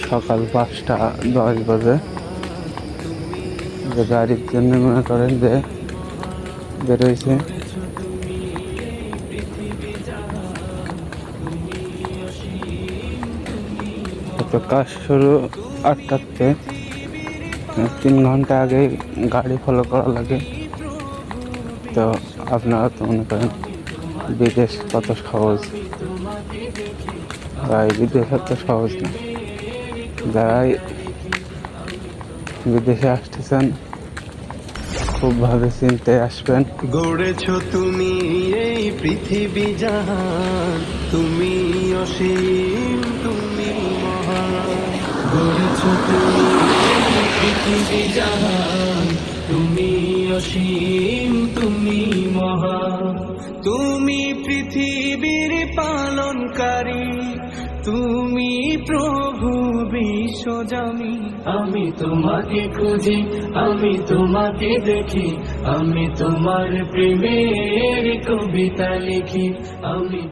সকাল 5:10 বাজে। যে গাড়ির জন্য মনে করেন যে বেরোইছে। তো কাজ শুরু 8টাতে, 3 ঘন্টা আগে গাড়ি ফলো করা লাগে। তো আপনারা তো মনে করেন বিদেশ কত সহজ, তাই বিদেশ এত সহজ না। যারাই বিদেশে আসতেছেন খুব ভাবে চিনতে আসবেন। গড়েছো তুমি এই পৃথিবী জাহান, তুমি অসীম, তুমি মহান। গড়েছো তুমি এই পৃথিবী জাহান, তুমি অসীম, তুমি মহান। তুমি পৃথিবীর পালনকারী, তুমি প্রভু বিশ্বজামি। আমি তোমাকে খুঁজি, আমি তোমাকে দেখি, আমি তোমার প্রেমের কবিতা লিখি। আমি